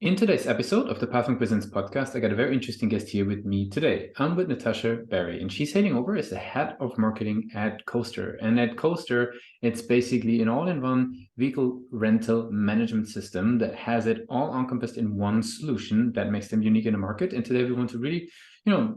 In today's episode of the Pathmonk Presents podcast, I got a very interesting guest here with me today. I'm with Natasha Berry, and she's heading over as the head of marketing at Coastr. And at Coastr, it's basically an all-in-one vehicle rental management system that has it all encompassed in one solution that makes them unique in the market. And today we want to really,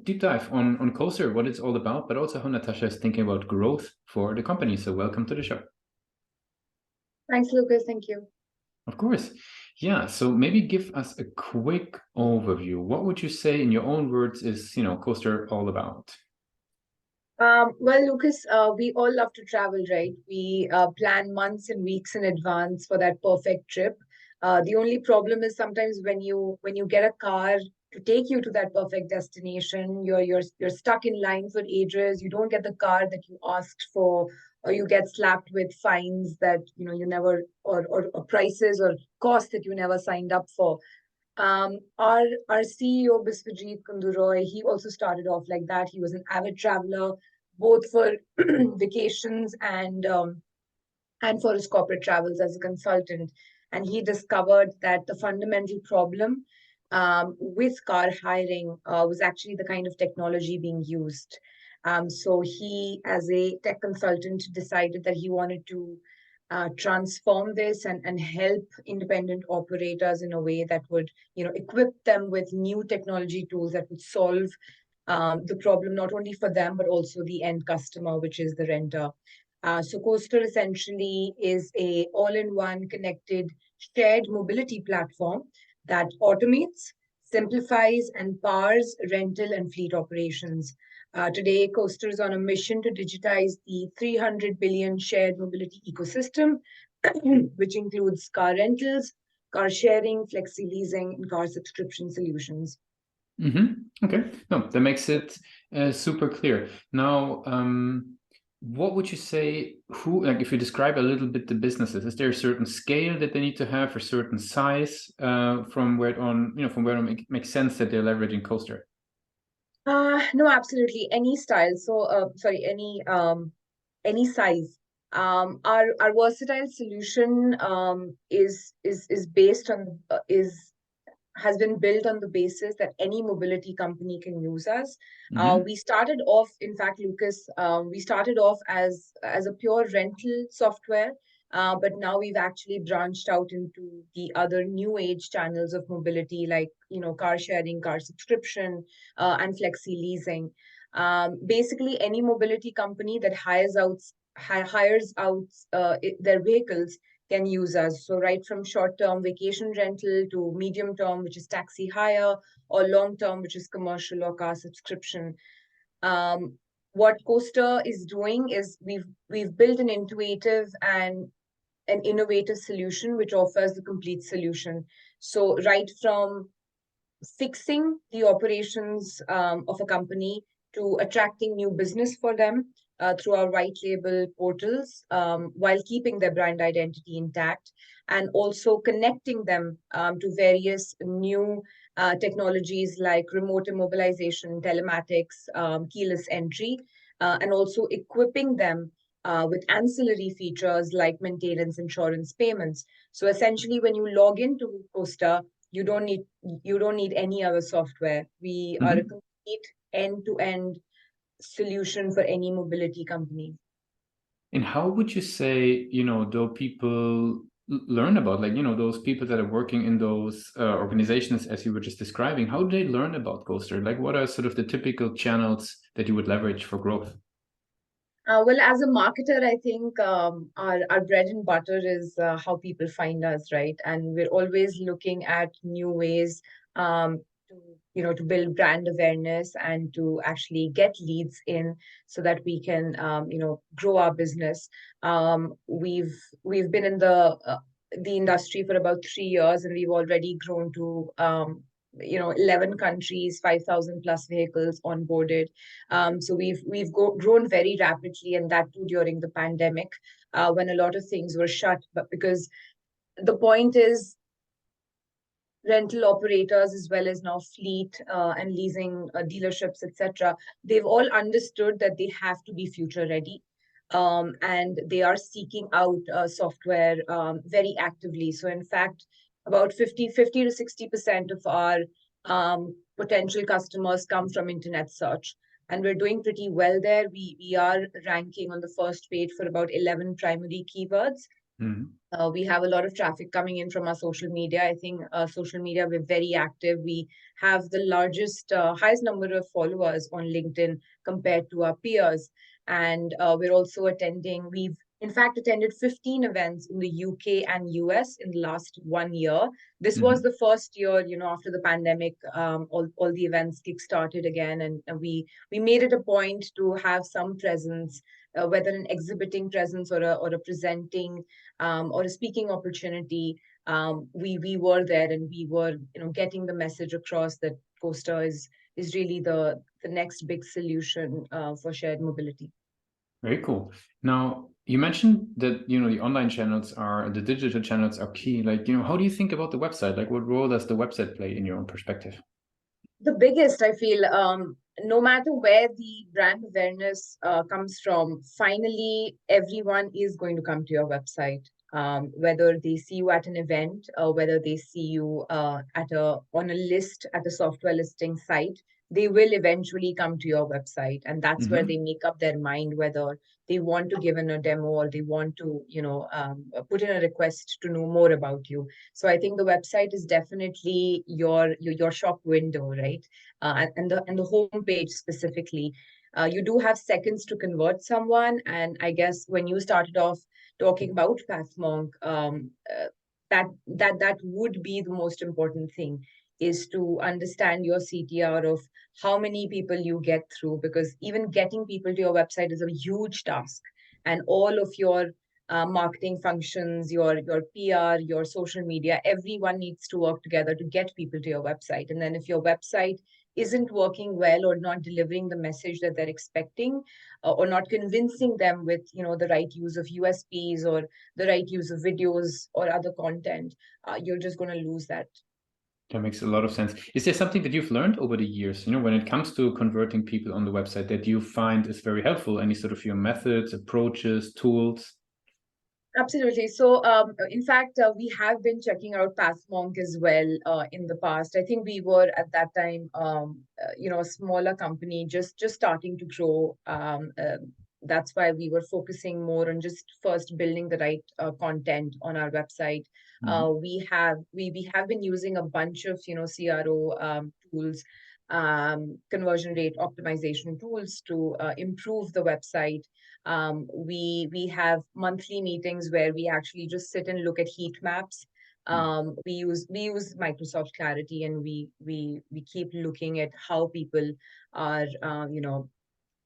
deep dive on Coastr, what it's all about, but also how Natasha is thinking about growth for the company. So welcome to the show. Thanks, Lucas. Thank you. Of course. Yeah. So maybe give us a quick overview. What would you say in your own words is, Coastr all about? Well, Lucas, we all love to travel, right? We plan months and weeks in advance for that perfect trip. The only problem is sometimes when you get a car to take you to that perfect destination, you're stuck in line for ages. You don't get the car that you asked for, or you get slapped with fines that you never or prices or costs that you never signed up for. Our CEO Biswajit Kundu Roy, he also started off like that. He was an avid traveler, both for vacations and for his corporate travels as a consultant. And he discovered that the fundamental problem with car hiring was actually the kind of technology being used. So he, as a tech consultant, decided that he wanted to transform this and help independent operators in a way that would, equip them with new technology tools that would solve the problem not only for them but also the end customer, which is the renter. So Coastr essentially is a all-in-one connected shared mobility platform that automates, simplifies, and powers rental and fleet operations. Today, Coastr is on a mission to digitize the 300 billion shared mobility ecosystem, which includes car rentals, car sharing, flexi leasing, and car subscription solutions. Okay. No, that makes it super clear. Now, what would you say, if you describe a little bit the businesses, is there a certain scale that they need to have, a certain size, from where it makes sense that they're leveraging Coastr? No, absolutely. Any style. So, sorry, any size. Our versatile solution is based on is has been built on the basis that any mobility company can use us. We started off, in fact, Lucas, we started off as a pure rental software, but now we've actually branched out into the other new age channels of mobility, like car sharing, car subscription, and flexi leasing. Basically, any mobility company that hires out their vehicles can use us. So right from short-term vacation rental to medium-term, which is taxi hire, or long-term, which is commercial or car subscription. What Coastr is doing is we've built an intuitive and an innovative solution which offers the complete solution. So right from fixing the operations of a company to attracting new business for them through our white label portals, while keeping their brand identity intact, and also connecting them to various new technologies like remote immobilization, telematics, keyless entry, and also equipping them with ancillary features like maintenance, insurance, payments. So essentially, when you log into Coastr, you don't need any other software. We are a complete end-to-end solution for any mobility company. And how would you say, though people learn about, those people that are working in those organizations, as you were just describing, how do they learn about Coastr? Like, what are sort of the typical channels that you would leverage for growth? Well, as a marketer, I think our bread and butter is how people find us, right? And we're always looking at new ways to to build brand awareness and to actually get leads in so that we can grow our business. We've been in the industry for about 3 years, and we've already grown to 11 countries, 5,000 plus vehicles onboarded. So we've grown very rapidly, and that too during the pandemic, when a lot of things were shut. But because the point is, rental operators as well as now fleet and leasing dealerships, etc., they've all understood that they have to be future ready. And they are seeking out software very actively. So in fact, about 50 to 60% of our potential customers come from internet search. And we're doing pretty well there. We are ranking on the first page for about 11 primary keywords. Mhm. We have a lot of traffic coming in from our social media. I think social media, we're very active. We have the largest, highest number of followers on LinkedIn compared to our peers. And we're also we've in fact attended 15 events in the UK and US in the last 1 year. This was Mhm. the first year, after the pandemic, all the events kickstarted again. And we made it a point to have some presence, whether an exhibiting presence or a presenting or a speaking opportunity. We were there, and we were getting the message across that Coastr is really the next big solution for shared mobility. Very cool. Now, you mentioned that, the online channels the digital channels are key. Like, how do you think about the website? Like, what role does the website play in your own perspective? The biggest, I feel, no matter where the brand awareness comes from, finally everyone is going to come to your website. Whether they see you at an event, or whether they see you on a list at a software listing site, they will eventually come to your website, and that's where they Mm-hmm. make up their mind whether they want to give in a demo, or they want to, put in a request to know more about you. So I think the website is definitely your shop window, right? And the homepage specifically. You do have seconds to convert someone, and I guess when you started off talking about Pathmonk, that would be the most important thing, is to understand your CTR of how many people you get through, because even getting people to your website is a huge task, and all of your marketing functions, your PR, your social media, everyone needs to work together to get people to your website. And then if your website isn't working well, or not delivering the message that they're expecting, or not convincing them with the right use of USPs, or the right use of videos or other content, you're just going to lose that. That makes a lot of sense. Is there something that you've learned over the years, when it comes to converting people on the website that you find is very helpful? Any sort of your methods, approaches, tools? Absolutely. So, in fact, we have been checking out Pathmonk as well in the past. I think we were at that time, a smaller company, just starting to grow. That's why we were focusing more on just first building the right content on our website. Mm-hmm. We have been using a bunch of CRO tools, conversion rate optimization tools to improve the website. We have monthly meetings where we actually just sit and look at heat maps. We use Microsoft Clarity, and we keep looking at how people are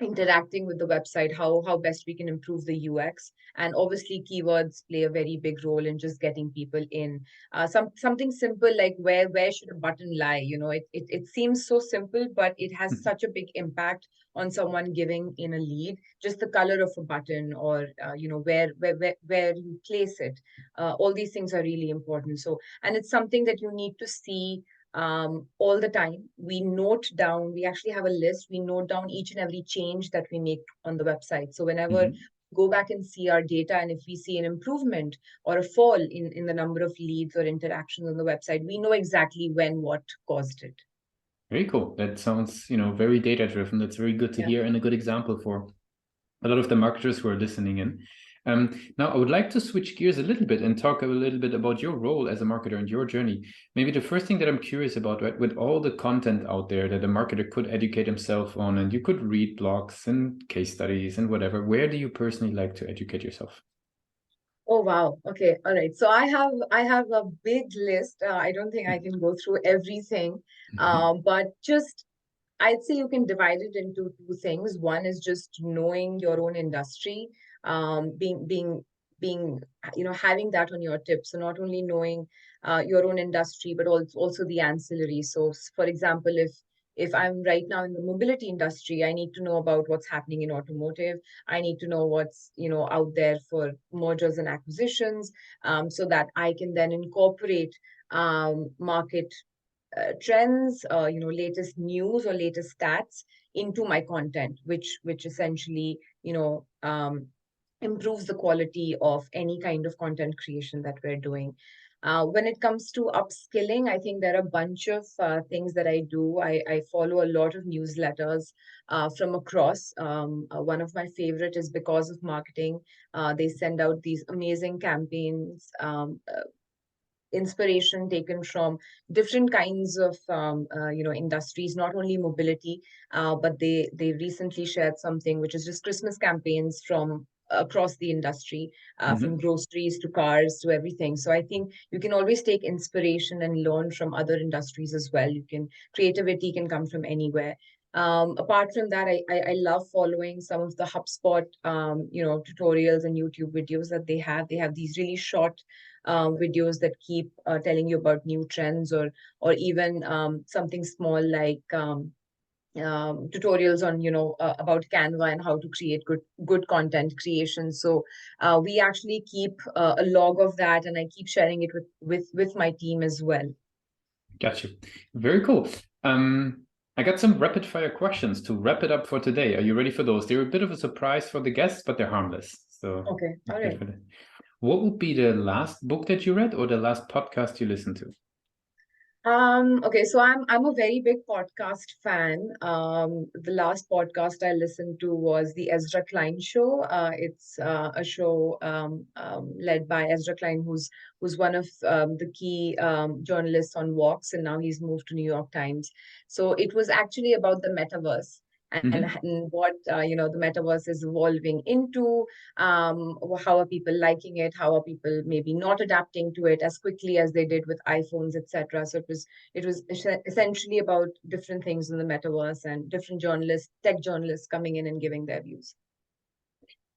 interacting with the website, how best we can improve the UX. And obviously keywords play a very big role in just getting people in. Something simple like where should a button lie? It seems so simple, but it has such a big impact on someone giving in a lead. Just the color of a button, or where you place it. All these things are really important. So, and it's something that you need to see all the time. We actually have a list. We note down each and every change that we make on the website. So whenever Mm-hmm. go back and see our data, and if we see an improvement or a fall in the number of leads or interactions on the website, we know exactly what caused it. Very cool. That sounds, very data driven. That's very good to Yeah. hear and a good example for a lot of the marketers who are listening in. Now, I would like to switch gears a little bit and talk a little bit about your role as a marketer and your journey. Maybe the first thing that I'm curious about, right, with all the content out there that a marketer could educate himself on, and you could read blogs and case studies and whatever, where do you personally like to educate yourself? Oh wow. Okay. All right. So I have a big list. I don't think I can go through everything. Mhm. But just I'd say you can divide it into two things. One is just knowing your own industry, being having that on your tips. So not only knowing your own industry, but also the ancillary. So, for example, if I'm right now in the mobility industry, I need to know about what's happening in automotive. I need to know what's out there for mergers and acquisitions, so that I can then incorporate market trends, latest news or latest stats into my content, which essentially, improves the quality of any kind of content creation that we're doing. When it comes to upskilling, I think there are a bunch of things that I do. I follow a lot of newsletters from across. One of my favorite is Because of Marketing. They send out these amazing campaigns, inspiration taken from different kinds of industries, not only mobility, but they recently shared something which is just Christmas campaigns from across the industry, from Hmm. groceries to cars to everything. So I think you can always take inspiration and learn from other industries as well. You can Creativity can come from anywhere. Apart from that, I love following some of the HubSpot tutorials and YouTube videos that they have. They have these really short videos that keep telling you about new trends, or even something small like tutorials on about Canva and how to create good content creation. So we actually keep a log of that, and I keep sharing it with my team as well. Got you. Very cool. I got some rapid fire questions to wrap it up for today. Are you ready for those? They're a bit of a surprise for the guests, but they're harmless. So Okay, all good right. for that. What would be the last book that you read or the last podcast you listened to? Okay, so I'm a very big podcast fan. The last podcast I listened to was the Ezra Klein Show. It's a show led by Ezra Klein, who's one of the key journalists on Vox, and now he's moved to New York Times. So it was actually about the metaverse Hmm. and what the metaverse is evolving into. How are people liking it? How are people maybe not adapting to it as quickly as they did with iPhones, etc.? So it was essentially about different things in the metaverse and different journalists, tech journalists coming in and giving their views.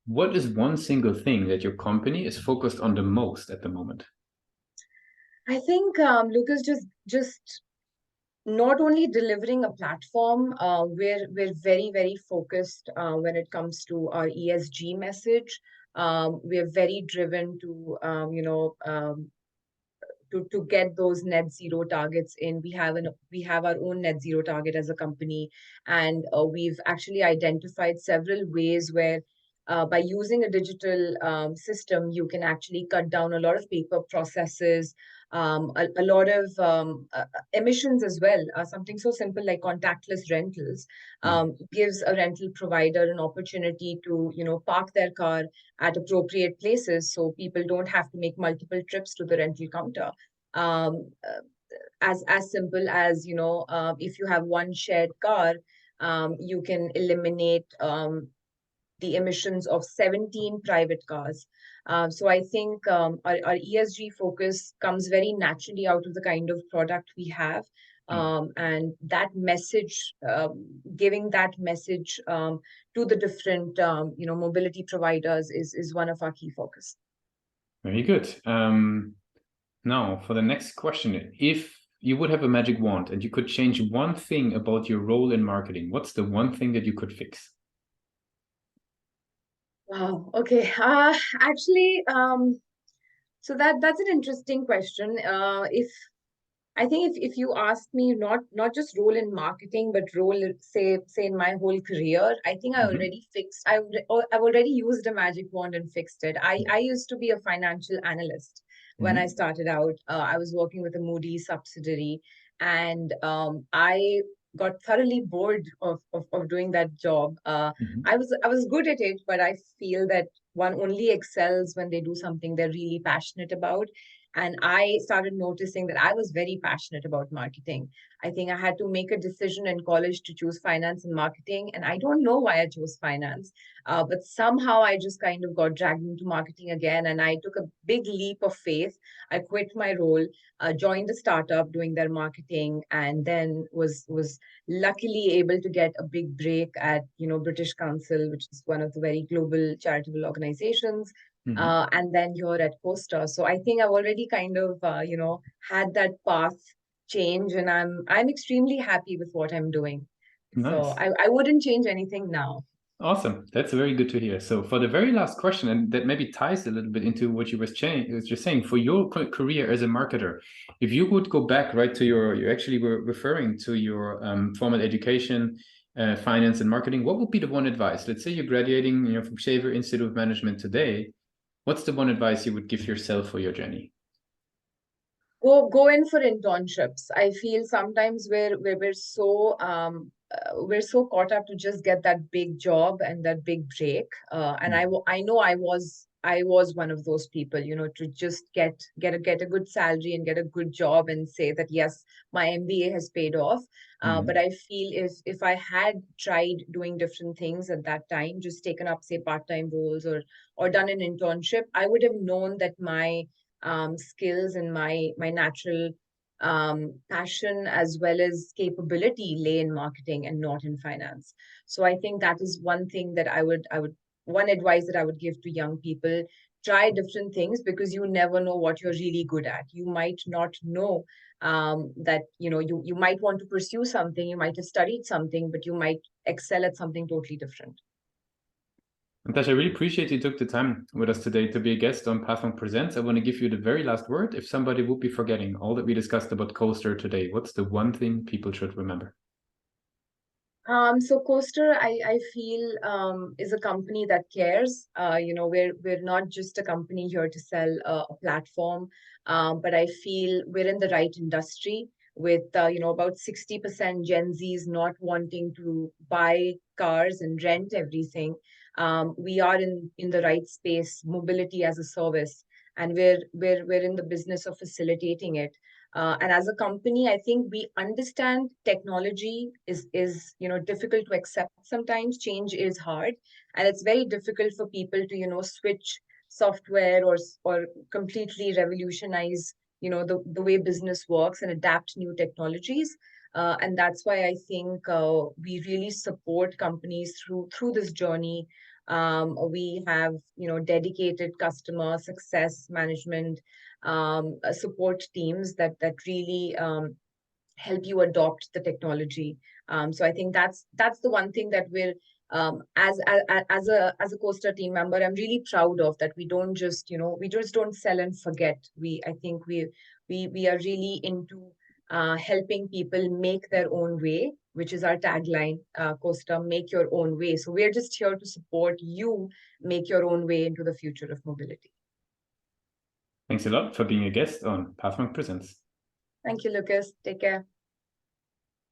What is one single thing that your company is focused on the most at the moment? I think Lucas just not only delivering a platform, we're very focused when it comes to our ESG message. We're very driven to to get those net zero targets in. We have our own net zero target as a company, and we've actually identified several ways where by using a digital system, you can actually cut down a lot of paper processes, a lot of emissions as well. Something so simple like contactless rentals gives a rental provider an opportunity to park their car at appropriate places, so people don't have to make multiple trips to the rental counter. um, uh, as simple as if you have one shared car, you can eliminate the emissions of 17 private cars. So I think our ESG focus comes very naturally out of the kind of product we have. Mm. And that message, giving that message to the different mobility providers is one of our key focus. Very good. Now, for the next question, if you would have a magic wand and you could change one thing about your role in marketing, what's the one thing that you could fix? Wow. Okay. Actually, so that's an interesting question. If I think if you ask me not just role in marketing, but role say in my whole career, I think I Hmm. already fixed. I've already used a magic wand and fixed it. I used to be a financial analyst when I Hmm. started out. I was working with a Moody's subsidiary, and I got thoroughly bored of doing that job. Hmm. I was good at it, but I feel that one only excels when they do something they're really passionate about. And I started noticing that I was very passionate about marketing. I think I had to make a decision in college to choose finance and marketing. And I don't know why I chose finance, but somehow I just kind of got dragged into marketing again. And I took a big leap of faith. I quit my role, joined a startup doing their marketing, and then was luckily able to get a big break at British Council, which is one of the very global charitable organizations, Hmm. and then you're at Coastr. So I think I've already kind of had that path change, and I'm extremely happy with what I'm doing. So Nice. I wouldn't change anything now. Awesome. That's very good to hear. So for the very last question, and that maybe ties a little bit into what you was just saying, for your career as a marketer, if you would go back right to you actually were referring to your formal education, finance and marketing, what would be the one advice? Let's say you're graduating, from Shaver Institute of Management today. What's the one advice you would give yourself for your journey? Go in for internships. I feel sometimes we're so caught up to just get that big job and that big break. And I know I was one of those people, to just get a good salary and get a good job and say that yes, my MBA has paid off. But I feel if I had tried doing different things at that time, just taken up say part-time roles or done an internship, I would have known that my skills and my natural passion as well as capability lay in marketing and not in finance. So I think that is one thing that I would one advice that I would give to young people: try different things, because you never know what you're really good at. You might not know that you might want to pursue something, you might have studied something, but you might excel at something totally different. Natasha, I really appreciate you took the time with us today to be a guest on Pathmonk Presents. I want to give you the very last word. If somebody would be forgetting all that we discussed about Coastr today, what's the one thing people should remember? So Coastr, I feel is a company that cares. We're not just a company here to sell a platform, but I feel we're in the right industry with about 60% Gen Zs not wanting to buy cars and rent everything. We are in the right space, mobility as a service, and we're in the business of facilitating it. And as a company, I think we understand technology is difficult to accept sometimes. Change is hard, and it's very difficult for people to switch software or completely revolutionize the way business works and adapt new technologies. And that's why I think we really support companies through this journey. We have dedicated customer success management support teams that really help you adopt the technology. So I think that's the one thing that we're as a Coastr team member, I'm really proud of, that we just don't sell and forget. I think we are really into helping people make their own way, which is our tagline, Coastr, make your own way. So we're just here to support you make your own way into the future of mobility. Thanks a lot for being a guest on Pathmonk Presents. Thank you, Lucas. Take care.